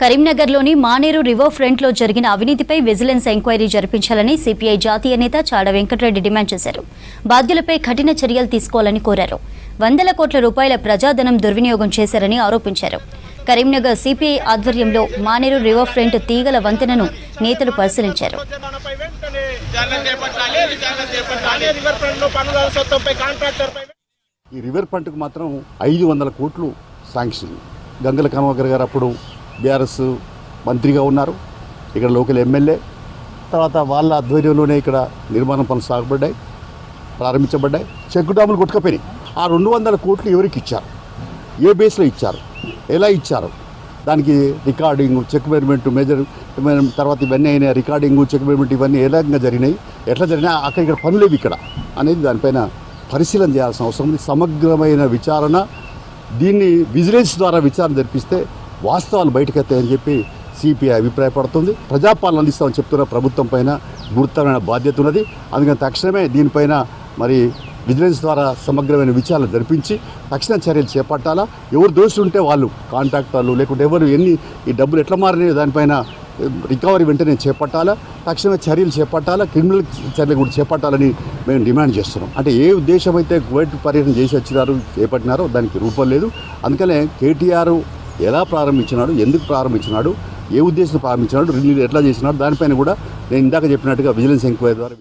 కరీంనగర్లోని మానేరు రివర్ ఫ్రంట్లో జరిగిన అవినీతిపై విజిలెన్స్ ఎంక్వైరీ జరిపించాలని సిపిఐ జాతీయ నేత చాడ వెంకటరెడ్డి డిమాండ్ చేశారు. బాధ్యులపై కఠిన చర్యలు తీసుకోవాలని కోరారు. వందల కోట్ల రూపాయల ప్రజాధనం దుర్వినియోగం చేశారని ఆరోపించారు. కరీంనగర్ సిపిఐ ఆధ్వర్యంలో మానేరు రివర్ ఫ్రంట్ తీగల వంతెనను నేతలు పరిశీలించారు. ఈ రివర్ ఫ్రంట్కు మాత్రం 500 కోట్లు శాంక్షన్. గంగుల కమలాకర్ గారు అప్పుడు బీఆర్ఎస్ మంత్రిగా ఉన్నారు. ఇక్కడ లోకల్ ఎమ్మెల్యే. తర్వాత వాళ్ళ ఆధ్వర్యంలోనే ఇక్కడ నిర్మాణ పనులు ప్రారంభించబడ్డాయి. చెక్ డ్యాములు కొట్టుకపోయినాయి. ఆ 200 కోట్లు ఎవరికి ఇచ్చారు, ఏ బేస్లో ఇచ్చారు, ఎలా ఇచ్చారు, దానికి రికార్డింగ్, చెక్ మెజర్మెంట్, తర్వాత ఇవన్నీ అయినా రికార్డింగ్, చెక్ మెజర్మెంట్ ఇవన్నీ ఏ రకంగా జరిగినాయి, ఎట్లా జరిగినాయి, ఇక్కడ పనులేవి ఇక్కడ అనేది దానిపైన పరిశీలన చేయాల్సిన అవసరం ఉంది. సమగ్రమైన విచారణ, దీన్ని విజిలెన్స్ ద్వారా విచారణ జరిపిస్తే వాస్తవాలు బయటకెత్తాయని చెప్పి సిపిఐ అభిప్రాయపడుతుంది. ప్రజాపాలన అందిస్తామని చెప్తున్న ప్రభుత్వం పైన గురుతరమైన బాధ్యత ఉన్నది. అందుకని తక్షణమే దీనిపైన మరి విజిలెన్స్ ద్వారా సమగ్రమైన విచారణ జరిపించి తక్షణ చర్యలు చేపట్టాలా. ఎవరు దోషులు ఉంటే వాళ్ళు కాంట్రాక్టర్లు లేకుంటే ఎవరు ఈ డబ్బులు ఎట్లా మారినాయో దానిపైన రికవరీ వెంటనే చేపట్టాలా. తక్షణమే చర్యలు చేపట్టాలా. క్రిమినల్ చర్యలు కూడా చేపట్టాలని మేము డిమాండ్ చేస్తున్నాం. అంటే ఏ ఉద్దేశం అయితే కువైట్ పర్యటన చేసి వచ్చినారో చేపట్టినారో దానికి రూపం లేదు. అందుకనే కేటీఆర్ ఎలా ప్రారంభించినాడు, ఎందుకు ప్రారంభించినాడు, ఏ ఉద్దేశం ప్రారంభించినాడు, రిలీజ్ ఎట్లా చేసినాడు, దానిపైన కూడా నేను ఇందాక చెప్పినట్టుగా విజిలెన్స్ ఎంక్వైరీ ద్వారా